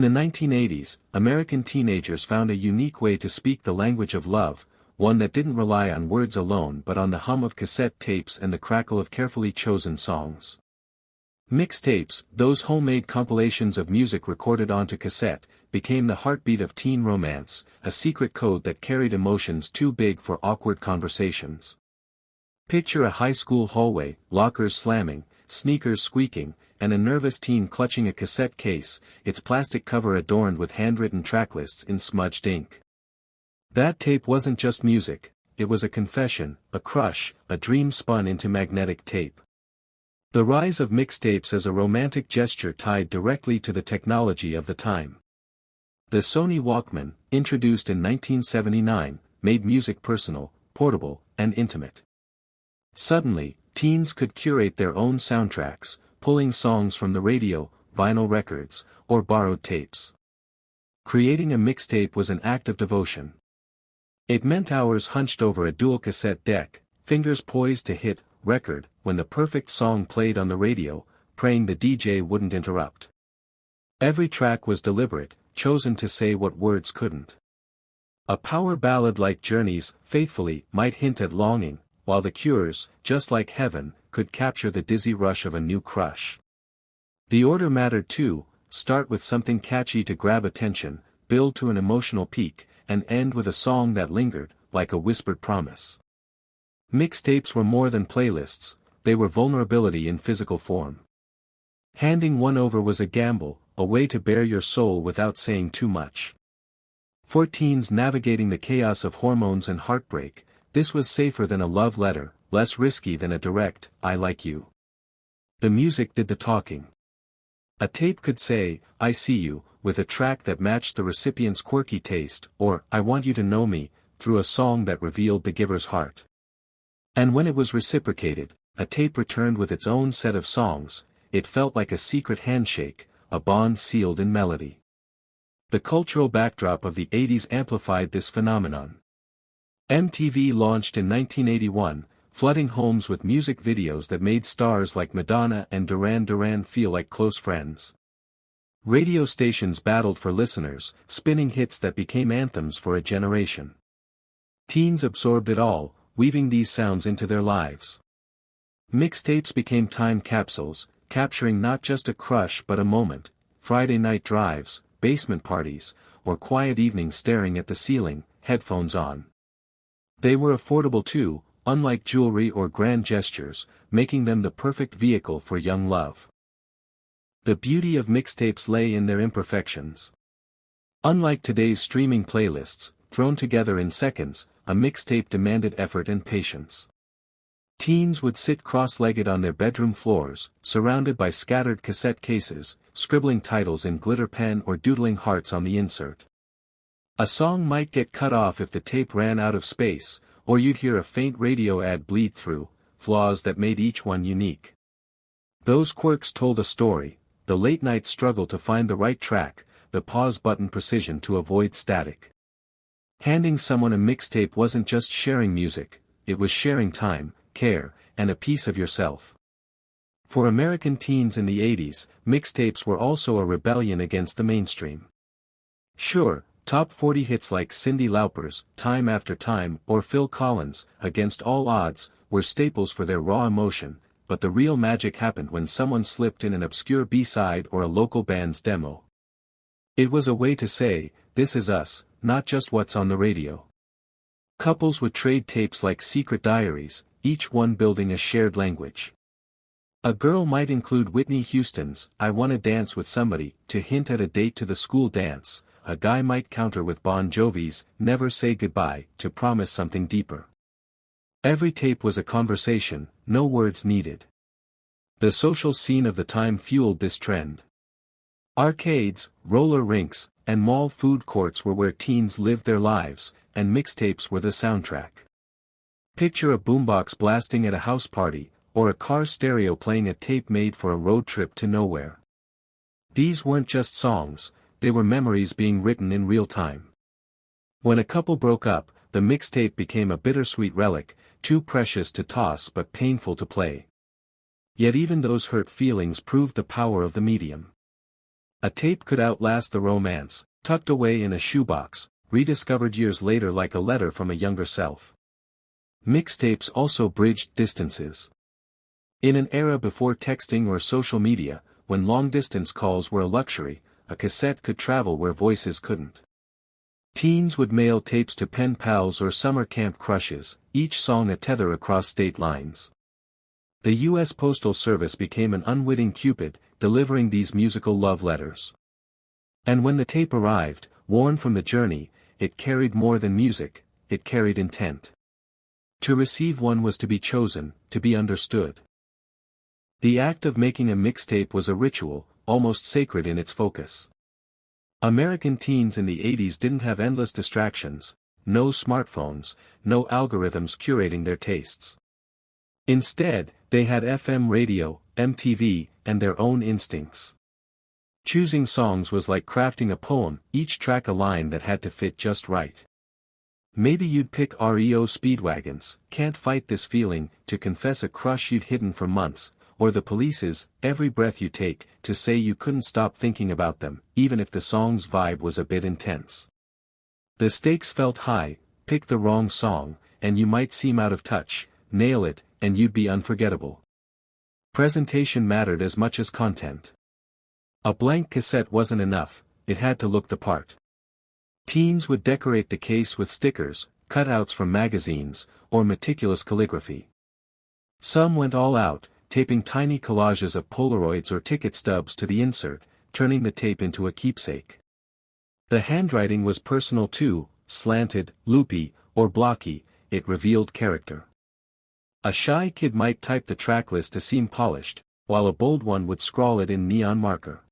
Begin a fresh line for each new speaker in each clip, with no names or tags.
In the 1980s, American teenagers found a unique way to speak the language of love, one that didn't rely on words alone but on the hum of cassette tapes and the crackle of carefully chosen songs. Mixtapes, those homemade compilations of music recorded onto cassette, became the heartbeat of teen romance, a secret code that carried emotions too big for awkward conversations. Picture a high school hallway, lockers slamming, sneakers squeaking, and a nervous teen clutching a cassette case, its plastic cover adorned with handwritten tracklists in smudged ink. That tape wasn't just music, it was a confession, a crush, a dream spun into magnetic tape. The rise of mixtapes as a romantic gesture tied directly to the technology of the time. The Sony Walkman, introduced in 1979, made music personal, portable, and intimate. Suddenly, teens could curate their own soundtracks, pulling songs from the radio, vinyl records, or borrowed tapes. Creating a mixtape was an act of devotion. It meant hours hunched over a dual cassette deck, fingers poised to hit record when the perfect song played on the radio, praying the DJ wouldn't interrupt. Every track was deliberate, chosen to say what words couldn't. A power ballad like Journey's Faithfully might hint at longing, while The Cure's Just Like Heaven could capture the dizzy rush of a new crush. The order mattered too, start with something catchy to grab attention, build to an emotional peak, and end with a song that lingered, like a whispered promise. Mixtapes were more than playlists, they were vulnerability in physical form. Handing one over was a gamble, a way to bare your soul without saying too much. For teens navigating the chaos of hormones and heartbreak, this was safer than a love letter, less risky than a direct, I like you. The music did the talking. A tape could say, I see you, with a track that matched the recipient's quirky taste, or, I want you to know me, through a song that revealed the giver's heart. And when it was reciprocated, a tape returned with its own set of songs, it felt like a secret handshake, a bond sealed in melody. The cultural backdrop of the 80s amplified this phenomenon. MTV launched in 1981, flooding homes with music videos that made stars like Madonna and Duran Duran feel like close friends. Radio stations battled for listeners, spinning hits that became anthems for a generation. Teens absorbed it all, weaving these sounds into their lives. Mixtapes became time capsules, capturing not just a crush but a moment, Friday night drives, basement parties, or quiet evenings staring at the ceiling, headphones on. They were affordable too, unlike jewelry or grand gestures, making them the perfect vehicle for young love. The beauty of mixtapes lay in their imperfections. Unlike today's streaming playlists, thrown together in seconds, a mixtape demanded effort and patience. Teens would sit cross-legged on their bedroom floors, surrounded by scattered cassette cases, scribbling titles in glitter pen or doodling hearts on the insert. A song might get cut off if the tape ran out of space, or you'd hear a faint radio ad bleed through, flaws that made each one unique. Those quirks told a story, the late-night struggle to find the right track, the pause button precision to avoid static. Handing someone a mixtape wasn't just sharing music, it was sharing time, care, and a piece of yourself. For American teens in the 80s, mixtapes were also a rebellion against the mainstream. Sure, top 40 hits like Cyndi Lauper's Time After Time or Phil Collins' Against All Odds were staples for their raw emotion, but the real magic happened when someone slipped in an obscure B-side or a local band's demo. It was a way to say, this is us, not just what's on the radio. Couples would trade tapes like secret diaries, each one building a shared language. A girl might include Whitney Houston's I Wanna Dance with Somebody to hint at a date to the school dance. A guy might counter with Bon Jovi's Never Say Goodbye to promise something deeper. Every tape was a conversation, no words needed. The social scene of the time fueled this trend. Arcades, roller rinks, and mall food courts were where teens lived their lives, and mixtapes were the soundtrack. Picture a boombox blasting at a house party, or a car stereo playing a tape made for a road trip to nowhere. These weren't just songs, they were memories being written in real time. When a couple broke up, the mixtape became a bittersweet relic, too precious to toss but painful to play. Yet even those hurt feelings proved the power of the medium. A tape could outlast the romance, tucked away in a shoebox, rediscovered years later like a letter from a younger self. Mixtapes also bridged distances. In an era before texting or social media, when long-distance calls were a luxury, a cassette could travel where voices couldn't. Teens would mail tapes to pen pals or summer camp crushes, each song a tether across state lines. The U.S. Postal Service became an unwitting Cupid, delivering these musical love letters. And when the tape arrived, worn from the journey, it carried more than music, it carried intent. To receive one was to be chosen, to be understood. The act of making a mixtape was a ritual, almost sacred in its focus. American teens in the 80s didn't have endless distractions, no smartphones, no algorithms curating their tastes. Instead, they had FM radio, MTV, and their own instincts. Choosing songs was like crafting a poem, each track a line that had to fit just right. Maybe you'd pick REO Speedwagon's Can't Fight This Feeling to confess a crush you'd hidden for months, or The Police's Every Breath You Take to say you couldn't stop thinking about them, even if the song's vibe was a bit intense. The stakes felt high: pick the wrong song, and you might seem out of touch; nail it, and you'd be unforgettable. Presentation mattered as much as content. A blank cassette wasn't enough, it had to look the part. Teens would decorate the case with stickers, cutouts from magazines, or meticulous calligraphy. Some went all out, taping tiny collages of Polaroids or ticket stubs to the insert, turning the tape into a keepsake. The handwriting was personal too, slanted, loopy, or blocky, it revealed character. A shy kid might type the tracklist to seem polished, while a bold one would scrawl it in neon marker.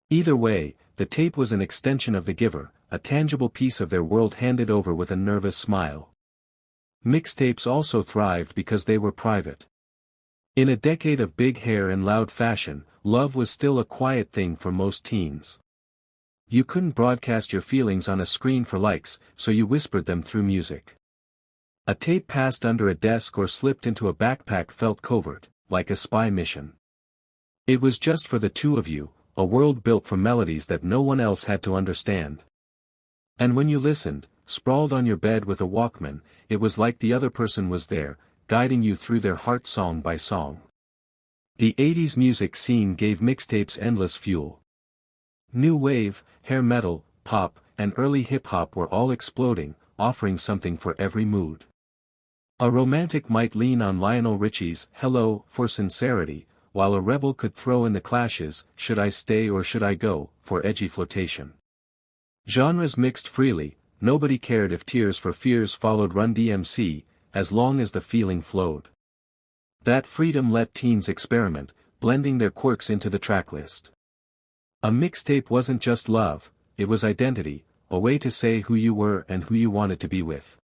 Either way, the tape was an extension of the giver, a tangible piece of their world handed over with a nervous smile. Mixtapes also thrived because they were private. In a decade of big hair and loud fashion, love was still a quiet thing for most teens. You couldn't broadcast your feelings on a screen for likes, so you whispered them through music. A tape passed under a desk or slipped into a backpack felt covert, like a spy mission. It was just for the two of you, a world built from melodies that no one else had to understand. And when you listened, sprawled on your bed with a Walkman, it was like the other person was there, guiding you through their heart song by song. The 80s music scene gave mixtapes endless fuel. New wave, hair metal, pop, and early hip-hop were all exploding, offering something for every mood. A romantic might lean on Lionel Richie's Hello for sincerity, while a rebel could throw in the Clash's Should I Stay or Should I Go for edgy flotation. Genres mixed freely, nobody cared if Tears for Fears followed Run DMC, as long as the feeling flowed. That freedom let teens experiment, blending their quirks into the tracklist. A mixtape wasn't just love, it was identity, a way to say who you were and who you wanted to be with.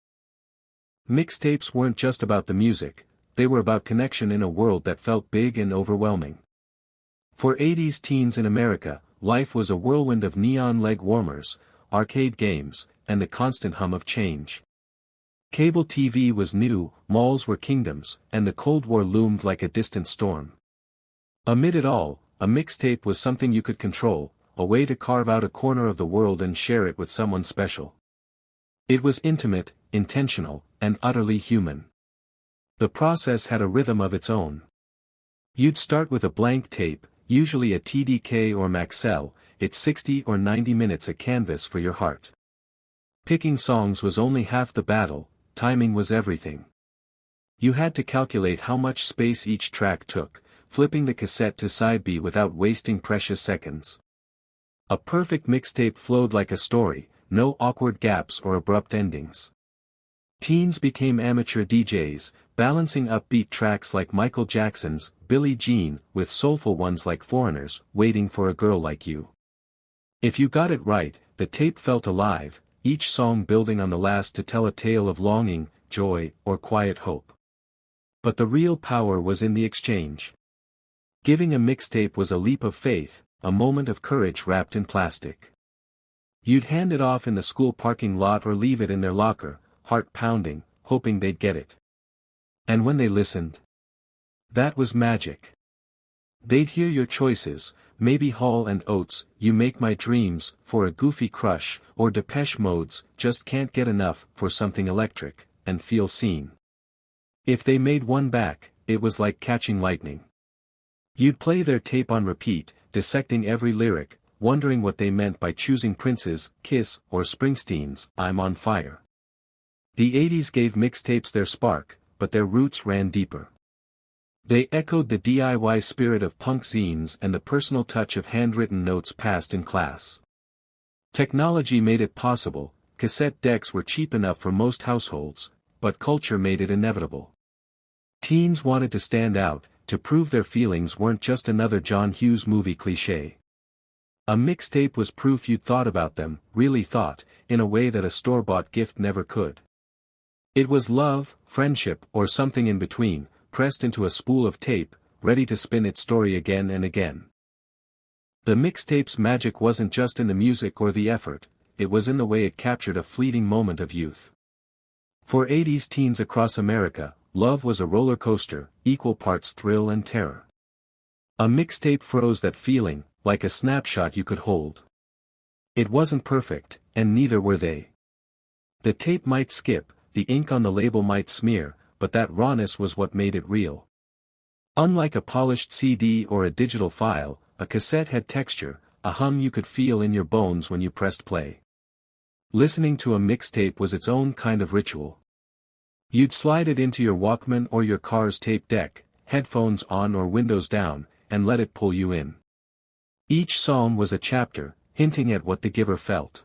Mixtapes weren't just about the music, they were about connection in a world that felt big and overwhelming. For 80s teens in America, life was a whirlwind of neon leg warmers, arcade games, and the constant hum of change. Cable TV was new, malls were kingdoms, and the Cold War loomed like a distant storm. Amid it all, a mixtape was something you could control, a way to carve out a corner of the world and share it with someone special. It was intimate, intentional, and utterly human. The process had a rhythm of its own. You'd start with a blank tape, usually a TDK or Maxell, it's 60 or 90 minutes a canvas for your heart. Picking songs was only half the battle, timing was everything. You had to calculate how much space each track took, flipping the cassette to side B without wasting precious seconds. A perfect mixtape flowed like a story, no awkward gaps or abrupt endings. Teens became amateur DJs, balancing upbeat tracks like Michael Jackson's Billie Jean with soulful ones like Foreigner's Waiting for a Girl Like You. If you got it right, the tape felt alive, each song building on the last to tell a tale of longing, joy, or quiet hope. But the real power was in the exchange. Giving a mixtape was a leap of faith, a moment of courage wrapped in plastic. You'd hand it off in the school parking lot or leave it in their locker, heart pounding, hoping they'd get it. And when they listened, that was magic. They'd hear your choices, maybe Hall and Oates, You Make My Dreams, for a goofy crush, or Depeche Mode's, Just Can't Get Enough, for something electric, and feel seen. If they made one back, it was like catching lightning. You'd play their tape on repeat, dissecting every lyric, wondering what they meant by choosing Prince's, Kiss, or Springsteen's, I'm on Fire. The 80s gave mixtapes their spark, but their roots ran deeper. They echoed the DIY spirit of punk zines and the personal touch of handwritten notes passed in class. Technology made it possible, cassette decks were cheap enough for most households, but culture made it inevitable. Teens wanted to stand out, to prove their feelings weren't just another John Hughes movie cliché. A mixtape was proof you'd thought about them, really thought, in a way that a store-bought gift never could. It was love, friendship, or something in between, pressed into a spool of tape, ready to spin its story again and again. The mixtape's magic wasn't just in the music or the effort, it was in the way it captured a fleeting moment of youth. For 80s teens across America, love was a roller coaster, equal parts thrill and terror. A mixtape froze that feeling, like a snapshot you could hold. It wasn't perfect, and neither were they. The tape might skip, the ink on the label might smear, but that rawness was what made it real. Unlike a polished CD or a digital file, a cassette had texture, a hum you could feel in your bones when you pressed play. Listening to a mixtape was its own kind of ritual. You'd slide it into your Walkman or your car's tape deck, headphones on or windows down, and let it pull you in. Each song was a chapter, hinting at what the giver felt.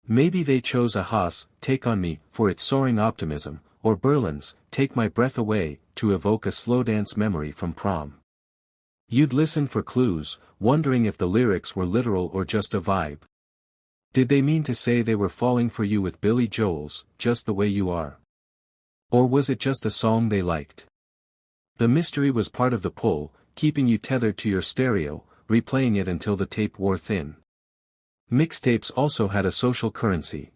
Maybe they chose a Haas, Take On Me, for its soaring optimism, or Berlin's, Take My Breath Away, to evoke a slow dance memory from prom. You'd listen for clues, wondering if the lyrics were literal or just a vibe. Did they mean to say they were falling for you with Billy Joel's, Just the Way You Are? Or was it just a song they liked? The mystery was part of the pull, keeping you tethered to your stereo, replaying it until the tape wore thin. Mixtapes also had a social currency.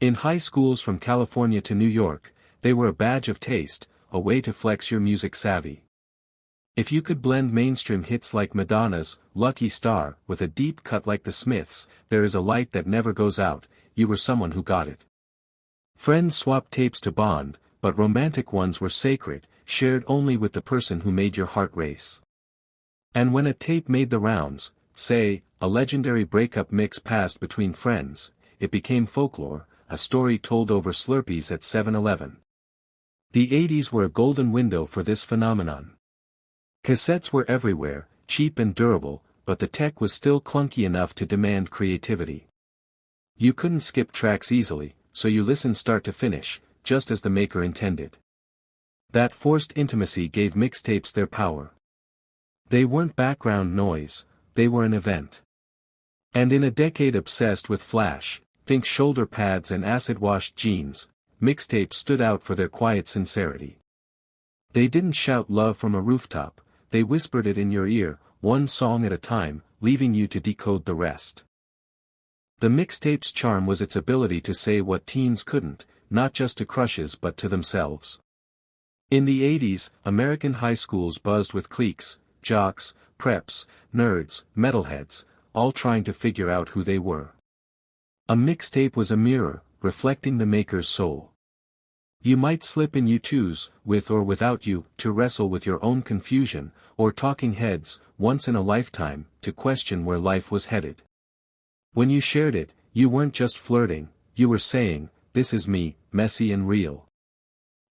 In high schools from California to New York, they were a badge of taste, a way to flex your music savvy. If you could blend mainstream hits like Madonna's Lucky Star with a deep cut like the Smiths' There Is a Light That Never Goes Out, you were someone who got it. Friends swapped tapes to bond, but romantic ones were sacred, shared only with the person who made your heart race. And when a tape made the rounds, say, a legendary breakup mix passed between friends, it became folklore, a story told over Slurpees at 7-Eleven. The 80s were a golden window for this phenomenon. Cassettes were everywhere, cheap and durable, but the tech was still clunky enough to demand creativity. You couldn't skip tracks easily, so you listened start to finish, just as the maker intended. That forced intimacy gave mixtapes their power. They weren't background noise, they were an event. And in a decade obsessed with flash, think shoulder pads and acid-washed jeans, mixtapes stood out for their quiet sincerity. They didn't shout love from a rooftop, they whispered it in your ear, one song at a time, leaving you to decode the rest. The mixtape's charm was its ability to say what teens couldn't, not just to crushes but to themselves. In the 80s, American high schools buzzed with cliques, jocks, preps, nerds, metalheads, all trying to figure out who they were. A mixtape was a mirror, reflecting the maker's soul. You might slip in U2's, With or Without You, to wrestle with your own confusion, or Talking Heads, Once in a Lifetime, to question where life was headed. When you shared it, you weren't just flirting, you were saying, this is me, messy and real.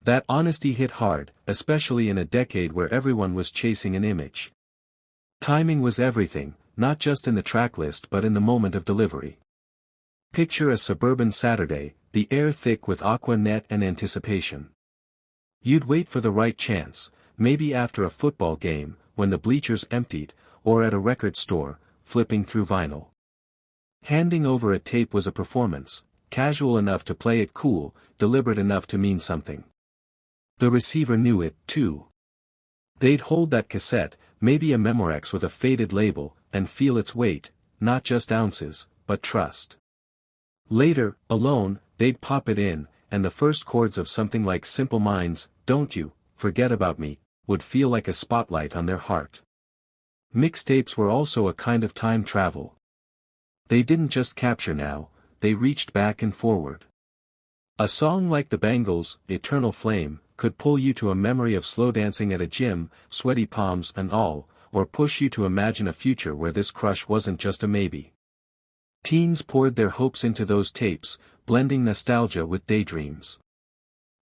That honesty hit hard, especially in a decade where everyone was chasing an image. Timing was everything, not just in the tracklist but in the moment of delivery. Picture a suburban Saturday, the air thick with aqua net and anticipation. You'd wait for the right chance, maybe after a football game, when the bleachers emptied, or at a record store, flipping through vinyl. Handing over a tape was a performance, casual enough to play it cool, deliberate enough to mean something. The receiver knew it, too. They'd hold that cassette, maybe a Memorex with a faded label, and feel its weight, not just ounces, but trust. Later, alone, they'd pop it in, and the first chords of something like Simple Minds, Don't You, Forget About Me, would feel like a spotlight on their heart. Mixtapes were also a kind of time travel. They didn't just capture now, they reached back and forward. A song like The Bangles' Eternal Flame could pull you to a memory of slow dancing at a gym, sweaty palms and all, or push you to imagine a future where this crush wasn't just a maybe. Teens poured their hopes into those tapes, blending nostalgia with daydreams.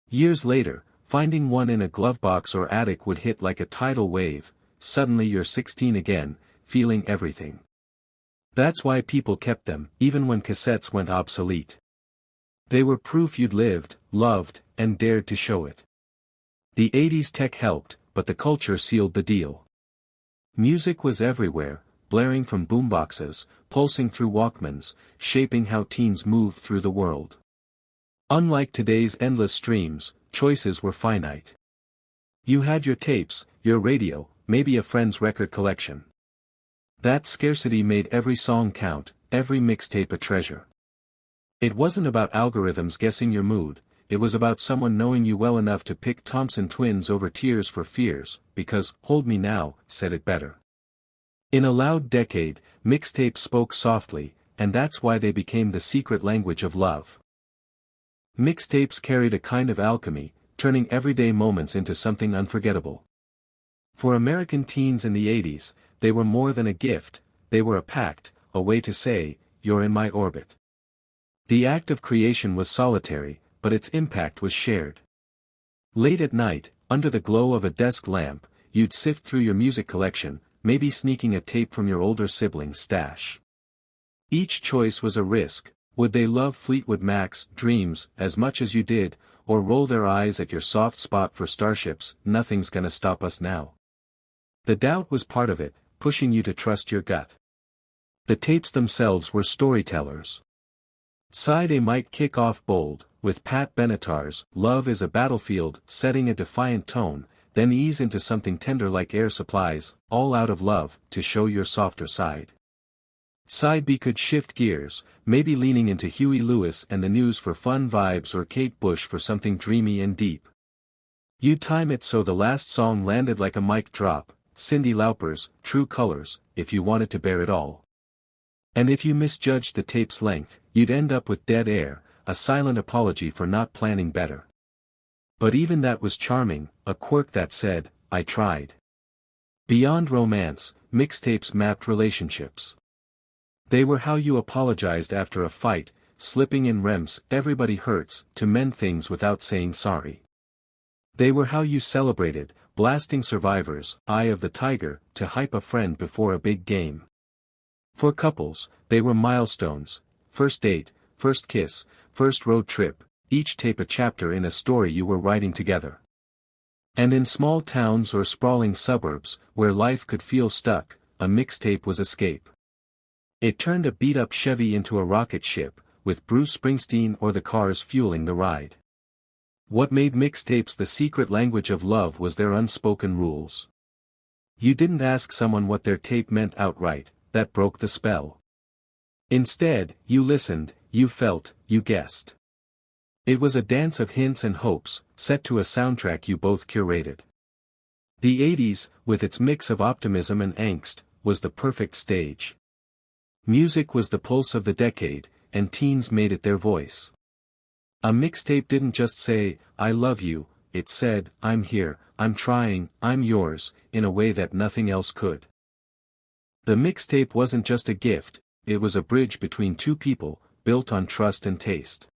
Years later, finding one in a glove box or attic would hit like a tidal wave. Suddenly you're 16 again, feeling everything. That's why people kept them, even when cassettes went obsolete. They were proof you'd lived, loved, and dared to show it. The 80s tech helped, but the culture sealed the deal. Music was everywhere, blaring from boomboxes, pulsing through Walkmans, shaping how teens moved through the world. Unlike today's endless streams, choices were finite. You had your tapes, your radio, maybe a friend's record collection. That scarcity made every song count, every mixtape a treasure. It wasn't about algorithms guessing your mood, it was about someone knowing you well enough to pick Thompson Twins over Tears for Fears, because Hold Me Now said it better. In a loud decade, mixtapes spoke softly, and that's why they became the secret language of love. Mixtapes carried a kind of alchemy, turning everyday moments into something unforgettable. For American teens in the 80s, they were more than a gift, they were a pact, a way to say, you're in my orbit. The act of creation was solitary, but its impact was shared. Late at night, under the glow of a desk lamp, you'd sift through your music collection, maybe sneaking a tape from your older sibling's stash. Each choice was a risk. Would they love Fleetwood Mac's Dreams as much as you did, or roll their eyes at your soft spot for Starship's Nothing's Gonna Stop Us Now? The doubt was part of it, pushing you to trust your gut. The tapes themselves were storytellers. Side A might kick off bold, with Pat Benatar's Love is a Battlefield setting a defiant tone, then ease into something tender like Air Supply's All Out of Love to show your softer side. Side B could shift gears, maybe leaning into Huey Lewis and the News for fun vibes or Kate Bush for something dreamy and deep. You'd time it so the last song landed like a mic drop, Cyndi Lauper's True Colors, if you wanted to bear it all. And if you misjudged the tape's length, you'd end up with Dead Air, a silent apology for not planning better. But even that was charming, a quirk that said, I tried. Beyond romance, mixtapes mapped relationships. They were how you apologized after a fight, slipping in Rem's Everybody Hurts to mend things without saying sorry. They were how you celebrated, blasting Survivor's Eye of the Tiger to hype a friend before a big game. For couples, they were milestones, first date, first kiss, first road trip, each tape a chapter in a story you were writing together. And in small towns or sprawling suburbs, where life could feel stuck, a mixtape was escape. It turned a beat-up Chevy into a rocket ship, with Bruce Springsteen or the Cars fueling the ride. What made mixtapes the secret language of love was their unspoken rules. You didn't ask someone what their tape meant outright, that broke the spell. Instead, you listened, you felt, you guessed. It was a dance of hints and hopes, set to a soundtrack you both curated. The 80s, with its mix of optimism and angst, was the perfect stage. Music was the pulse of the decade, and teens made it their voice. A mixtape didn't just say, I love you, it said, I'm here, I'm trying, I'm yours, in a way that nothing else could. The mixtape wasn't just a gift, it was a bridge between two people, built on trust and taste.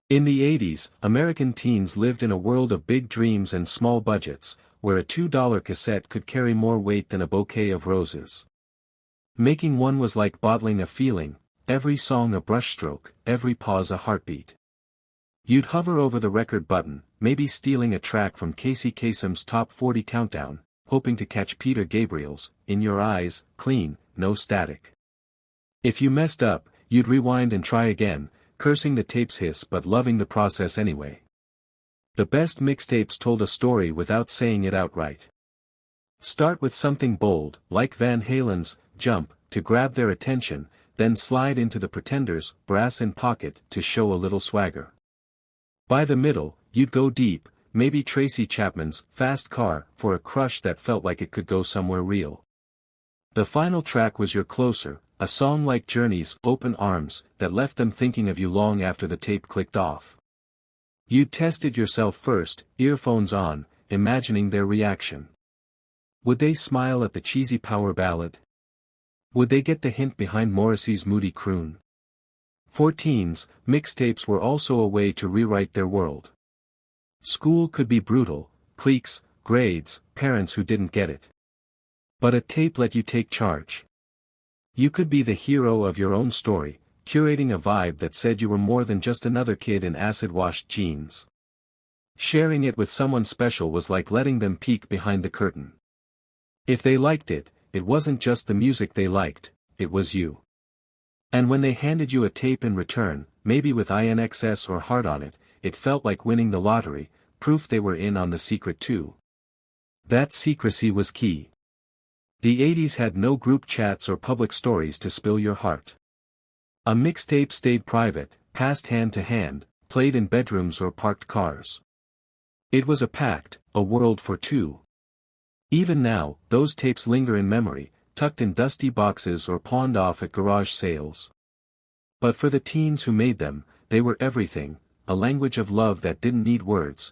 In the 80s, American teens lived in a world of big dreams and small budgets, where a $2 cassette could carry more weight than a bouquet of roses. Making one was like bottling a feeling, every song a brushstroke, every pause a heartbeat. You'd hover over the record button, maybe stealing a track from Casey Kasem's Top 40 Countdown, hoping to catch Peter Gabriel's In Your Eyes, clean, no static. If you messed up, you'd rewind and try again, cursing the tape's hiss but loving the process anyway. The best mixtapes told a story without saying it outright. Start with something bold, like Van Halen's Jump, to grab their attention, then slide into the Pretenders' Brass in Pocket to show a little swagger. By the middle, you'd go deep, maybe Tracy Chapman's Fast Car for a crush that felt like it could go somewhere real. The final track was your closer, a song like Journey's Open Arms that left them thinking of you long after the tape clicked off. You tested yourself first, earphones on, imagining their reaction. Would they smile at the cheesy power ballad? Would they get the hint behind Morrissey's moody croon? For teens, mixtapes were also a way to rewrite their world. School could be brutal, cliques, grades, parents who didn't get it. But a tape let you take charge. You could be the hero of your own story, curating a vibe that said you were more than just another kid in acid-washed jeans. Sharing it with someone special was like letting them peek behind the curtain. If they liked it, it wasn't just the music they liked, it was you. And when they handed you a tape in return, maybe with INXS or heart on it, it felt like winning the lottery, proof they were in on the secret too. That secrecy was key. The 80s had no group chats or public stories to spill your heart. A mixtape stayed private, passed hand to hand, played in bedrooms or parked cars. It was a pact, a world for two. Even now, those tapes linger in memory, tucked in dusty boxes or pawned off at garage sales. But for the teens who made them, they were everything, a language of love that didn't need words,